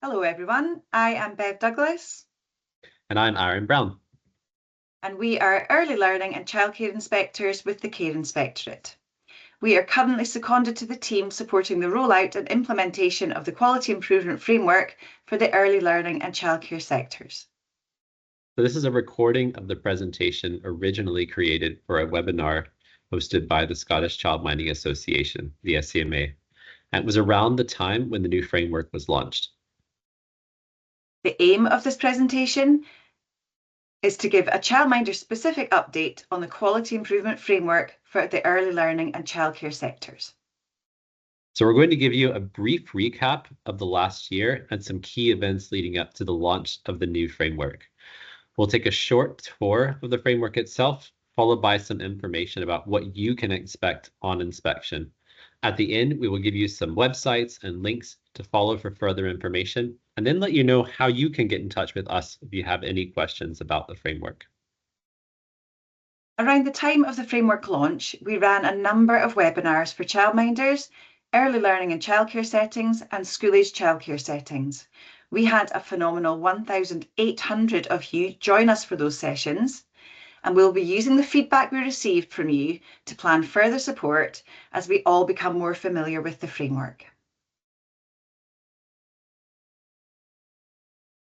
Hello everyone, I am Bev Douglas And I'm Aaron Brown. and we are Early Learning and Childcare Inspectors with the Care Inspectorate. We are currently seconded to the team supporting the rollout and implementation of the Quality Improvement Framework for the Early Learning and Childcare sectors. So this is a recording of the presentation originally created for a webinar hosted by the Scottish Childminding Association, the SCMA, and it was around the time when the new framework was launched. The aim of this presentation is to give a childminder specific update on the Quality Improvement Framework for the Early Learning and Childcare sectors. So we're going to give you a brief recap of the last year and some key events leading up to the launch of the new framework. We'll take a short tour of the framework itself, followed by some information about what you can expect on inspection. At the end, we will give you some websites and links to follow for further information, and then let you know how you can get in touch with us if you have any questions about the framework. Around the time of the framework launch, we ran a number of webinars for childminders, early learning and childcare settings, and school-age childcare settings. We had a phenomenal 1,800 of you join us for those sessions, and we'll be using the feedback we received from you to plan further support as we all become more familiar with the framework.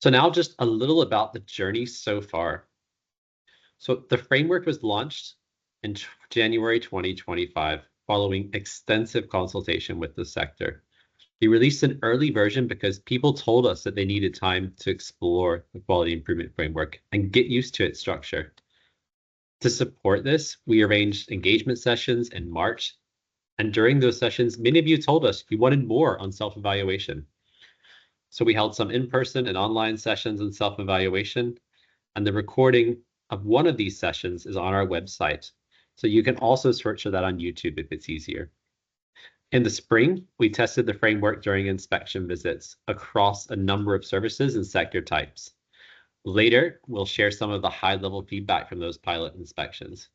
So now just a little about the journey so far. So the framework was launched in January 2025, following extensive consultation with the sector. We released an early version because people told us that they needed time to explore the quality improvement framework and get used to its structure. To support this, we arranged engagement sessions in March. And during those sessions, many of you told us you wanted more on self-evaluation. So we held some in-person and online sessions on self-evaluation, and the recording of one of these sessions is on our website. So you can also search for that on YouTube if it's easier. In the spring, we tested the framework during inspection visits across a number of services and sector types. Later, we'll share some of the high-level feedback from those pilot inspections.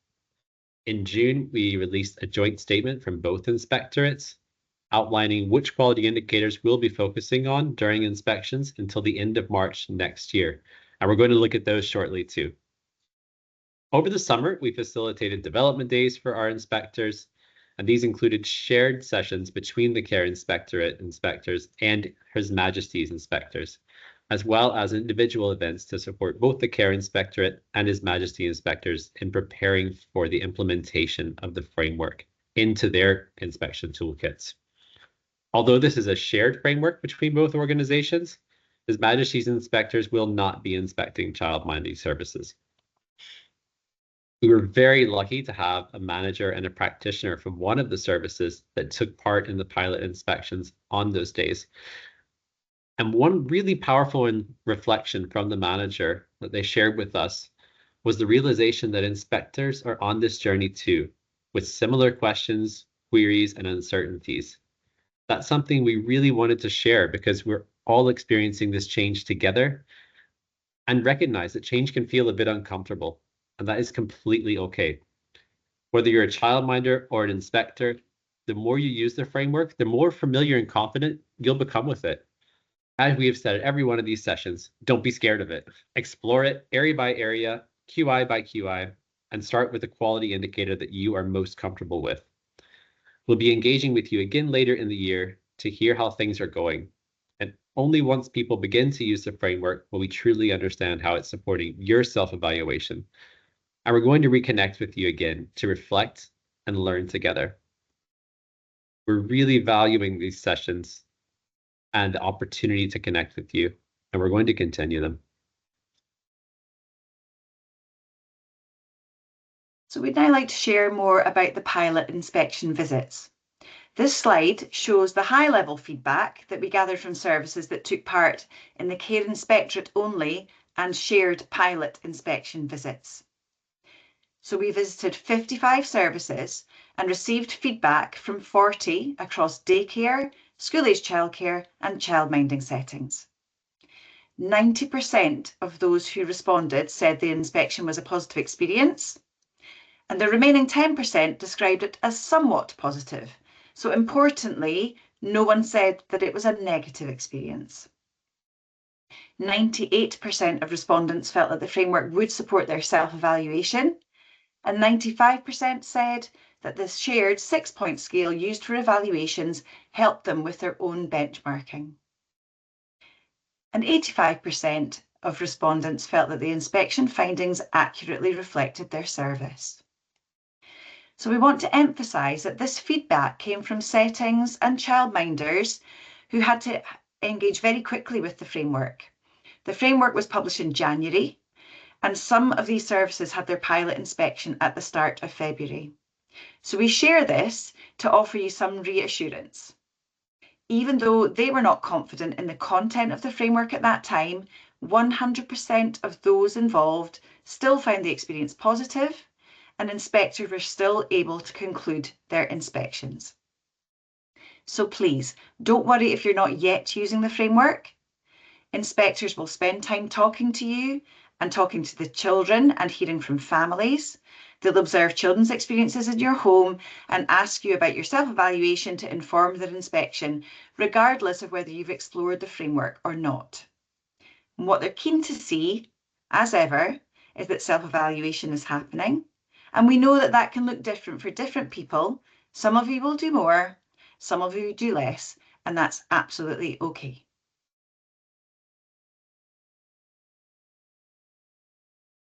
In June, we released a joint statement from both inspectorates outlining which quality indicators we'll be focusing on during inspections until the end of March next year. And we're going to look at those shortly too. Over the summer, we facilitated development days for our inspectors, and these included shared sessions between the Care Inspectorate inspectors and His Majesty's inspectors, as well as individual events to support both the Care Inspectorate and His Majesty inspectors in preparing for the implementation of the framework into their inspection toolkits. Although this is a shared framework between both organizations, His Majesty's inspectors will not be inspecting childminding services. We were very lucky to have a manager and a practitioner from one of the services that took part in the pilot inspections on those days. And one really powerful reflection from the manager that they shared with us was the realization that inspectors are on this journey too, with similar questions, queries, and uncertainties. That's something we really wanted to share because we're all experiencing this change together and recognize that change can feel a bit uncomfortable, and that is completely okay. Whether you're a childminder or an inspector, the more you use the framework, the more familiar and confident you'll become with it. As we have said at every one of these sessions, don't be scared of it. Explore it area by area, QI by QI, and start with the quality indicator that you are most comfortable with. We'll be engaging with you again later in the year to hear how things are going. And only once people begin to use the framework will we truly understand how it's supporting your self-evaluation. And we're going to reconnect with you again to reflect and learn together. We're really valuing these sessions and the opportunity to connect with you, and we're going to continue them. So we'd now like to share more about the pilot inspection visits. This slide shows the high-level feedback that we gathered from services that took part in the Care Inspectorate only and shared pilot inspection visits. So we visited 55 services and received feedback from 40 across daycare, school-age childcare and childminding settings. 90% of those who responded said the inspection was a positive experience, and the remaining 10% described it as somewhat positive. So importantly, no one said that it was a negative experience. 98% of respondents felt that the framework would support their self-evaluation, and 95% said that the shared 6-point scale used for evaluations helped them with their own benchmarking. And 85% of respondents felt that the inspection findings accurately reflected their service. So we want to emphasise that this feedback came from settings and childminders who had to engage very quickly with the framework. The framework was published in January, and some of these services had their pilot inspection at the start of February. So we share this to offer you some reassurance. Even though they were not confident in the content of the framework at that time, 100% of those involved still found the experience positive, and inspectors were still able to conclude their inspections. So please, don't worry if you're not yet using the framework. Inspectors will spend time talking to you and talking to the children and hearing from families. They'll observe children's experiences in your home and ask you about your self-evaluation to inform their inspection, regardless of whether you've explored the framework or not. And what they're keen to see, as ever, is that self-evaluation is happening. And we know that that can look different for different people. Some of you will do more, some of you do less, and that's absolutely okay.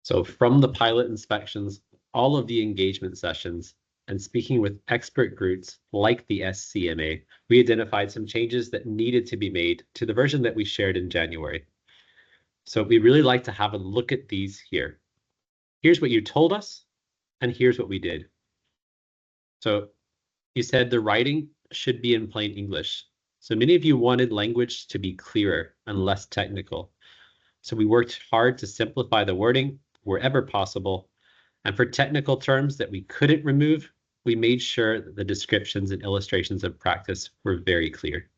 So from the pilot inspections, all of the engagement sessions, and speaking with expert groups like the SCMA, we identified some changes that needed to be made to the version that we shared in January. So we really like to have a look at these here. Here's what you told us, and here's what we did. So you said the writing should be in plain English. So many of you wanted language to be clearer and less technical. So we worked hard to simplify the wording wherever possible. And for technical terms that we couldn't remove, we made sure that the descriptions and illustrations of practice were very clear.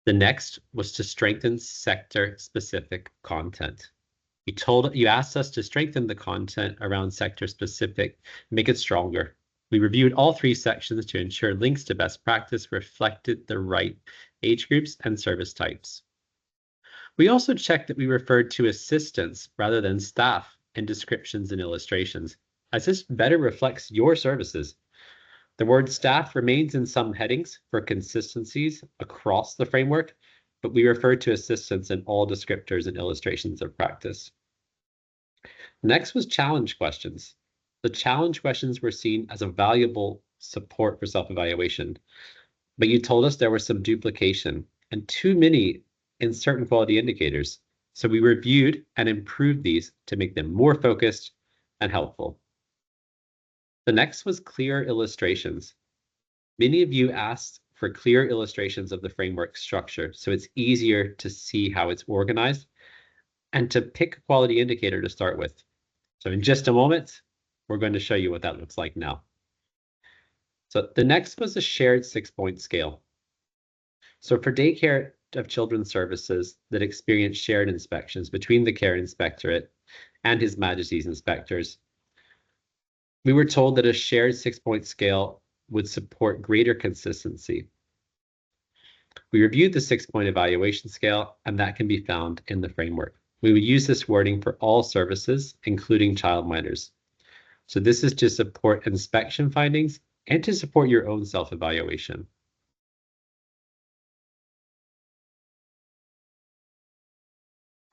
The next was to strengthen sector-specific content. You asked us to strengthen the content around sector-specific, make it stronger. We reviewed all 3 sections to ensure links to best practice reflected the right age groups and service types. We also checked that we referred to assistants rather than staff in descriptions and illustrations, as this better reflects your services. The word staff remains in some headings for consistencies across the framework, but we refer to assistants in all descriptors and illustrations of practice. Next was challenge questions. The challenge questions were seen as a valuable support for self-evaluation, but you told us there was some duplication and too many in certain quality indicators. So we reviewed and improved these to make them more focused and helpful. The next was clear illustrations. Many of you asked for clear illustrations of the framework structure, so it's easier to see how it's organized and to pick a quality indicator to start with. So in just a moment, we're going to show you what that looks like now. So the next was a shared 6-point scale. So for daycare of children's services that experience shared inspections between the Care Inspectorate and His Majesty's inspectors, we were told that a shared 6-point scale would support greater consistency. We reviewed the 6-point evaluation scale, and that can be found in the framework. We would use this wording for all services, including childminders. So this is to support inspection findings and to support your own self-evaluation.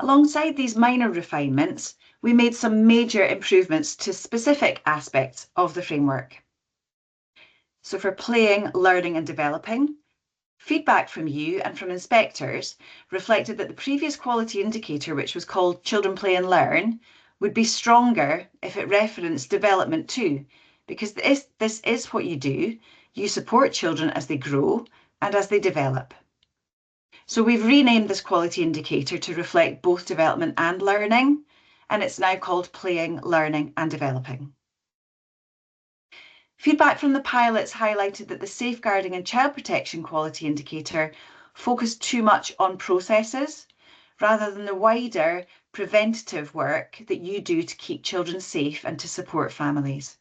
Alongside these minor refinements, we made some major improvements to specific aspects of the framework. So for playing, learning and developing, feedback from you and from inspectors reflected that the previous quality indicator, which was called Children Play and Learn, would be stronger if it referenced development too, because this is what you do. You support children as they grow and as they develop. So we've renamed this quality indicator to reflect both development and learning, and it's now called Playing, Learning and Developing. Feedback from the pilots highlighted that the safeguarding and child protection quality indicator focused too much on processes rather than the wider preventative work that you do to keep children safe and to support families.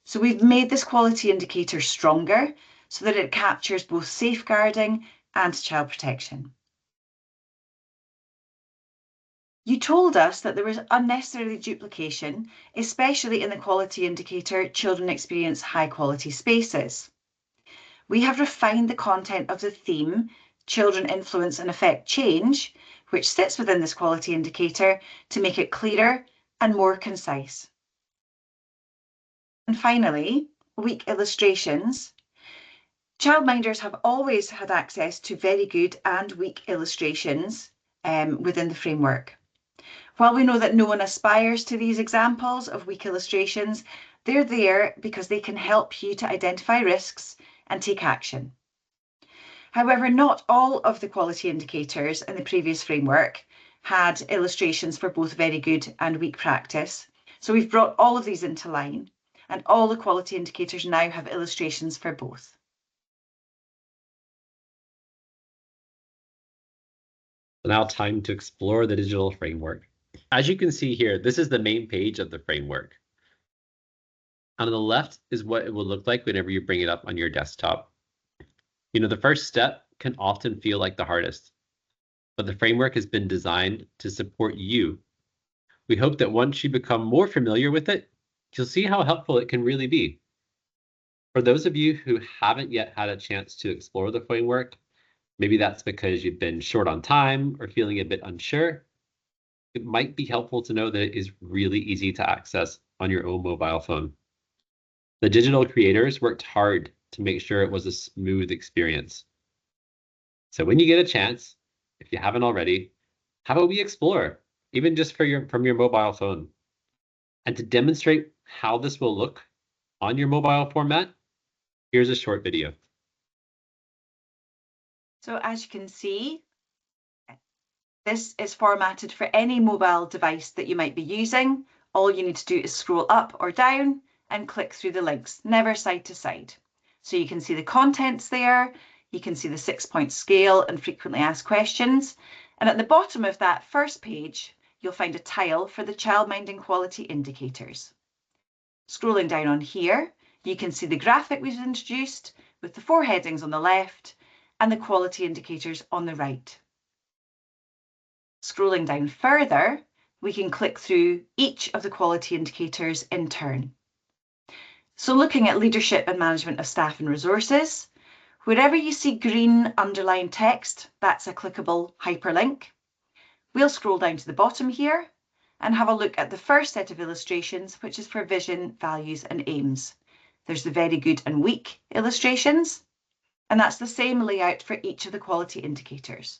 So we've made this quality indicator stronger so that it captures both safeguarding and child protection. You told us that there was unnecessary duplication, especially in the quality indicator, children experience high quality spaces. We have refined the content of the theme, children influence and affect change, which sits within this quality indicator, to make it clearer and more concise. And finally, weak illustrations. Childminders have always had access to very good and weak illustrations within the framework. While we know that no one aspires to these examples of weak illustrations, they're there because they can help you to identify risks and take action. However, not all of the quality indicators in the previous framework had illustrations for both very good and weak practice. So we've brought all of these into line, and all the quality indicators now have illustrations for both. Now time to explore the digital framework. As you can see here, this is the main page of the framework. On the left is what it will look like whenever you bring it up on your desktop. The first step can often feel like the hardest, but the framework has been designed to support you. We hope that once you become more familiar with it, you'll see how helpful it can really be. For those of you who haven't yet had a chance to explore the framework, maybe that's because you've been short on time or feeling a bit unsure, it might be helpful to know that it is really easy to access on your own mobile phone. The digital creators worked hard to make sure it was a smooth experience. So when you get a chance, if you haven't already, how about we explore, even just from your mobile phone? And to demonstrate how this will look on your mobile format, here's a short video. So as you can see, this is formatted for any mobile device that you might be using. All you need to do is scroll up or down and click through the links, never side to side. So you can see the contents there, you can see the 6-point scale and frequently asked questions. And at the bottom of that first page, you'll find a tile for the childminding quality indicators. Scrolling down on here, you can see the graphic we've introduced with the 4 headings on the left and the quality indicators on the right. Scrolling down further, we can click through each of the quality indicators in turn. So looking at leadership and management of staff and resources, wherever you see green underlined text, that's a clickable hyperlink. We'll scroll down to the bottom here and have a look at the first set of illustrations, which is for vision, values and aims. There's the very good and weak illustrations, and that's the same layout for each of the quality indicators.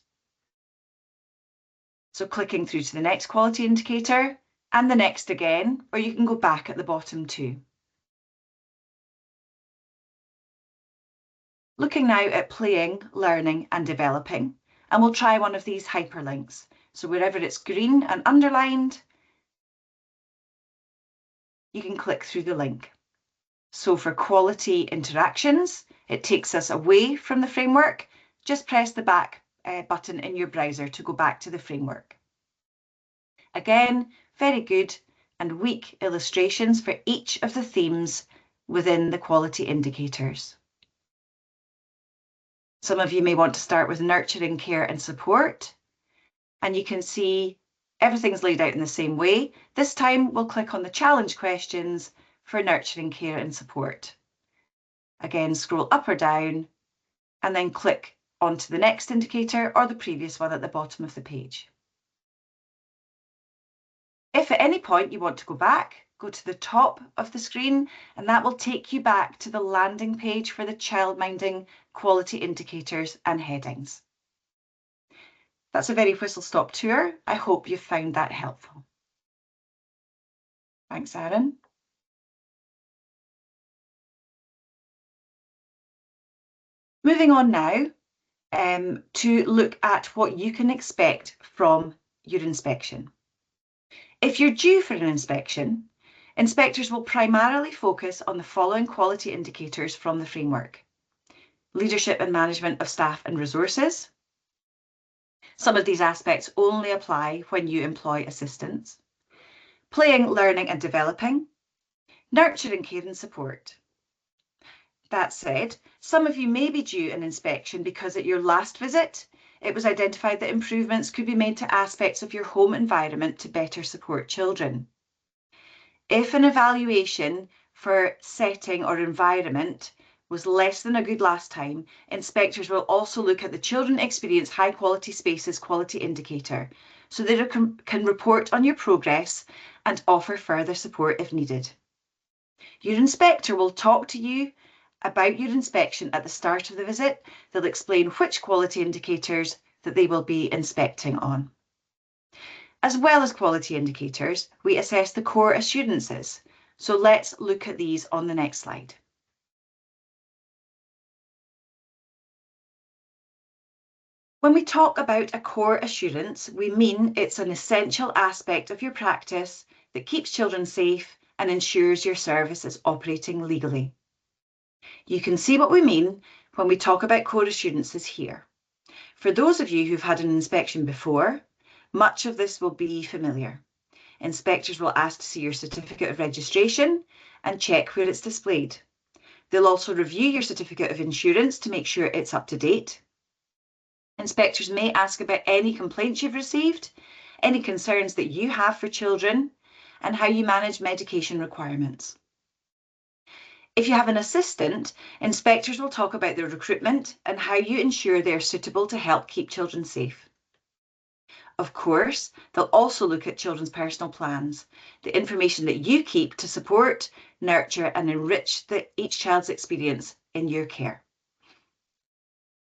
So clicking through to the next quality indicator and the next again, or you can go back at the bottom too. Looking now at playing, learning and developing, and we'll try one of these hyperlinks. So wherever it's green and underlined, you can click through the link. So for quality interactions, it takes us away from the framework. Just press the back button in your browser to go back to the framework. Again, very good and weak illustrations for each of the themes within the quality indicators. Some of you may want to start with nurturing, care and support, and you can see everything's laid out in the same way. This time we'll click on the challenge questions for nurturing, care and support. Again, scroll up or down and then click onto the next indicator or the previous one at the bottom of the page. If at any point you want to go back, go to the top of the screen and that will take you back to the landing page for the childminding quality indicators and headings. That's a very whistle-stop tour. I hope you found that helpful. Thanks, Aaron. Moving on now to look at what you can expect from your inspection. If you're due for an inspection, inspectors will primarily focus on the following quality indicators from the framework: leadership and management of staff and resources. Some of these aspects only apply when you employ assistants. Playing, learning and developing. Nurturing, care and support. That said, some of you may be due an inspection because at your last visit, it was identified that improvements could be made to aspects of your home environment to better support children. If an evaluation for setting or environment was less than a good last time, inspectors will also look at the children experience high quality spaces quality indicator, so they can report on your progress and offer further support if needed. Your inspector will talk to you about your inspection at the start of the visit. They'll explain which quality indicators that they will be inspecting on. As well as quality indicators, we assess the core assurances. So let's look at these on the next slide. When we talk about a core assurance, we mean it's an essential aspect of your practice that keeps children safe and ensures your service is operating legally. You can see what we mean when we talk about core assurances here. For those of you who've had an inspection before, much of this will be familiar. Inspectors will ask to see your certificate of registration and check where it's displayed. They'll also review your certificate of insurance to make sure it's up to date. Inspectors may ask about any complaints you've received, any concerns that you have for children, and how you manage medication requirements. If you have an assistant, inspectors will talk about their recruitment and how you ensure they're suitable to help keep children safe. Of course, they'll also look at children's personal plans, the information that you keep to support, nurture, and enrich each child's experience in your care.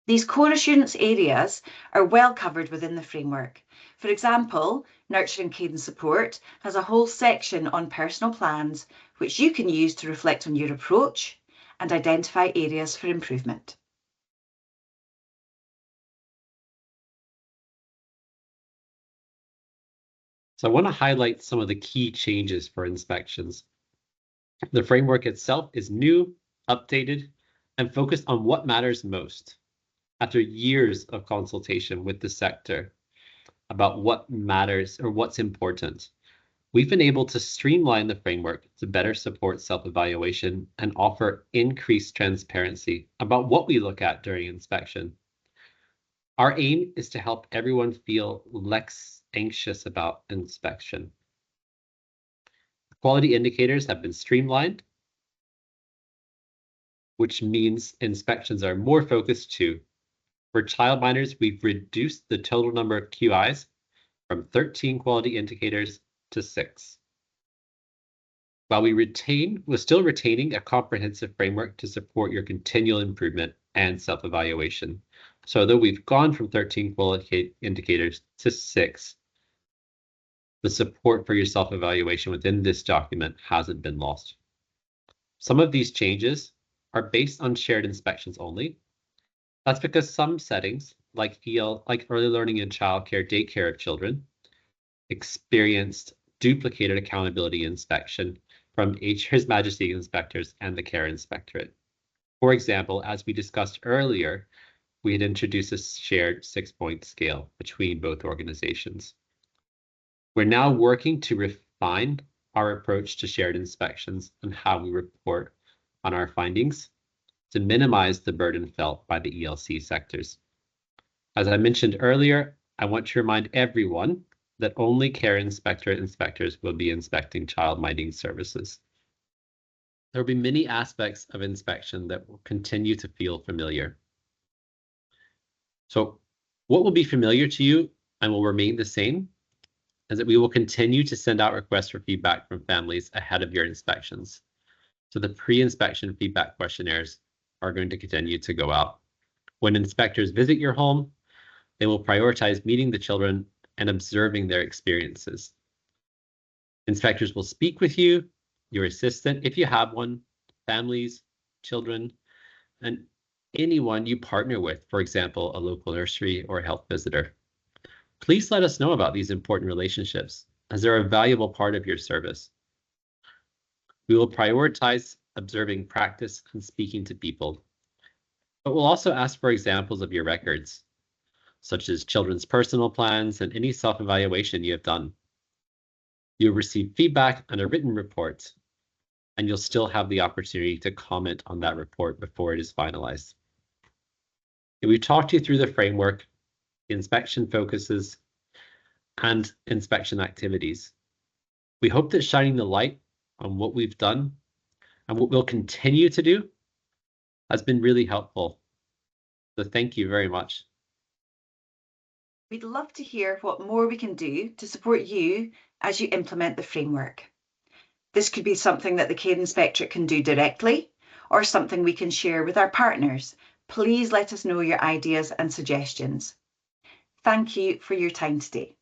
These core assurance areas are well covered within the framework. For example, Nurturing Care and Support has a whole section on personal plans, which you can use to reflect on your approach and identify areas for improvement. So I want to highlight some of the key changes for inspections. The framework itself is new, updated, and focused on what matters most. After years of consultation with the sector about what matters or what's important, we've been able to streamline the framework to better support self-evaluation and offer increased transparency about what we look at during inspection. Our aim is to help everyone feel less anxious about inspection. Quality indicators have been streamlined, which means inspections are more focused too. For Childminders, we've reduced the total number of QIs from 13 quality indicators to 6. While we're still retaining a comprehensive framework to support your continual improvement and self-evaluation. So although we've gone from 13 quality indicators to 6, the support for your self-evaluation within this document hasn't been lost. Some of these changes are based on shared inspections only. That's because some settings, like early learning and childcare daycare of children, experienced duplicated accountability inspection from His Majesty inspectors and the Care Inspectorate. For example, as we discussed earlier, we had introduced a shared 6-point scale between both organizations. We're now working to refine our approach to shared inspections and how we report on our findings to minimize the burden felt by the ELC sectors. As I mentioned earlier, I want to remind everyone that only Care Inspectorate inspectors will be inspecting childminding services. There will be many aspects of inspection that will continue to feel familiar. So what will be familiar to you and will remain the same is that we will continue to send out requests for feedback from families ahead of your inspections. So the pre-inspection feedback questionnaires are going to continue to go out. When inspectors visit your home, they will prioritize meeting the children and observing their experiences. Inspectors will speak with you, your assistant, if you have one, families, children, and anyone you partner with, for example, a local nursery or a health visitor. Please let us know about these important relationships, as they're a valuable part of your service. We will prioritize observing practice and speaking to people, but we'll also ask for examples of your records, such as children's personal plans and any self-evaluation you have done. You'll receive feedback and a written report, and you'll still have the opportunity to comment on that report before it is finalized. We've talked you through the framework inspection focuses, and inspection activities. We hope that shining the light on what we've done and what we'll continue to do has been really helpful. So thank you very much. We'd love to hear what more we can do to support you as you implement the framework. This could be something that the Care Inspectorate can do directly, or something we can share with our partners. Please let us know your ideas and suggestions. Thank you for your time today.